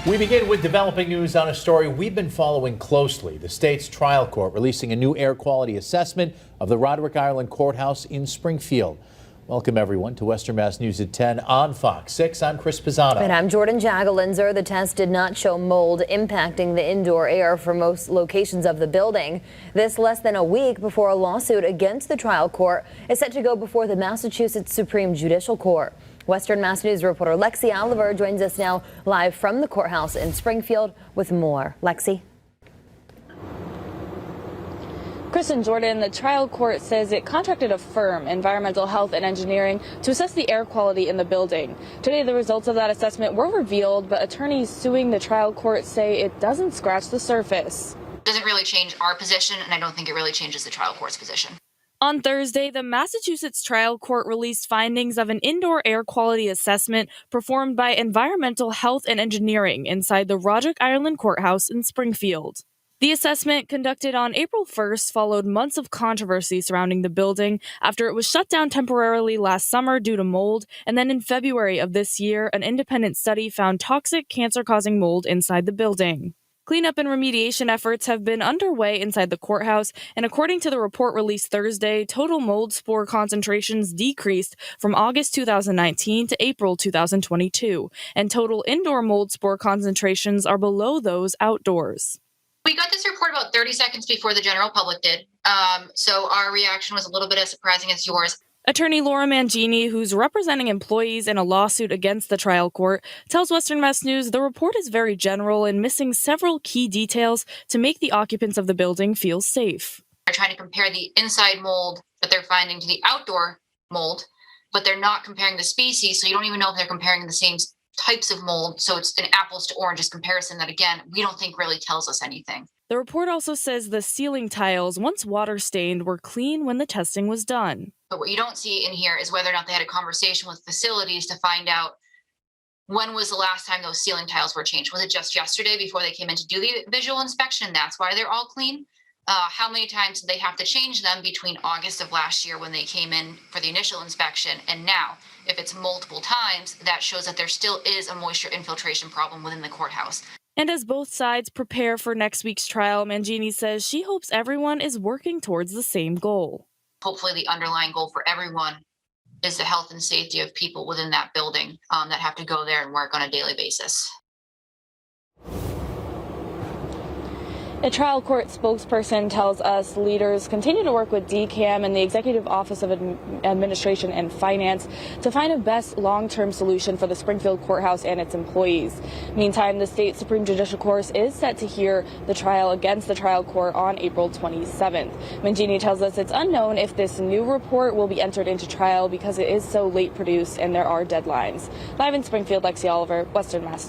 We begin with developing news on a story we've been following closely. The state's trial court releasing a new air quality assessment of the Roderick Ireland Courthouse in Springfield. Welcome, everyone, to Western Mass News at 10 on Fox 6. I'm Chris Pizzano. And I'm Jordan Jagalinzer. The test did not show mold impacting the indoor air for most locations of the building. This less than a week before a lawsuit against the trial court is set to go before the Massachusetts Supreme Judicial Court. Western Mass News reporter Lexi Oliver joins us now live from the courthouse in Springfield with more. Lexi. Chris and Jordan, the trial court says it contracted a firm, Environmental Health and Engineering, to assess the air quality in the building. Today, the results of that assessment were revealed, but attorneys suing the trial court say it doesn't scratch the surface. It doesn't really change our position, and I don't think it really changes the trial court's position. On Thursday, the Massachusetts trial court released findings of an indoor air quality assessment performed by Environmental Health and Engineering inside the Roderick Ireland Courthouse in Springfield. The assessment, conducted on April 1st, followed months of controversy surrounding the building after it was shut down temporarily last summer due to mold, and then in February of this year, an independent study found toxic, cancer-causing mold inside the building. Cleanup and remediation efforts have been underway inside the courthouse, and according to the report released Thursday, total mold spore concentrations decreased from August 2019 to April 2022, and total indoor mold spore concentrations are below those outdoors. We got this report about 30 seconds before the general public did, so our reaction was a little bit as surprising as yours. Attorney Laura Mangini, who's representing employees in a lawsuit against the trial court, tells Western Mass News the report is very general and missing several key details to make the occupants of the building feel safe. They're trying to compare the inside mold that they're finding to the outdoor mold, but they're not comparing the species, so you don't even know if they're comparing the same types of mold, so it's an apples to oranges comparison that, again, we don't think really tells us anything. The report also says the ceiling tiles, once water-stained, were clean when the testing was done. But what you don't see in here is whether or not they had a conversation with facilities to find out when was the last time those ceiling tiles were changed. Was it just yesterday before they came in to do the visual inspection? That's why they're all clean. How many times did they have to change them between August of last year when they came in for the initial inspection and now? If it's multiple times, that shows that there still is a moisture infiltration problem within the courthouse. And as both sides prepare for next week's trial, Mangini says she hopes everyone is working towards the same goal. Hopefully the underlying goal for everyone is the health and safety of people within that building that have to go there and work on a daily basis. A trial court spokesperson tells us leaders continue to work with DCAM and the Executive Office of Administration and Finance to find a best long-term solution for the Springfield Courthouse and its employees. Meantime, the state Supreme Judicial Court is set to hear the trial against the trial court on April 27th. Mangini tells us it's unknown if this new report will be entered into trial because it is so late produced and there are deadlines. Live in Springfield, Lexi Oliver, Western Mass News.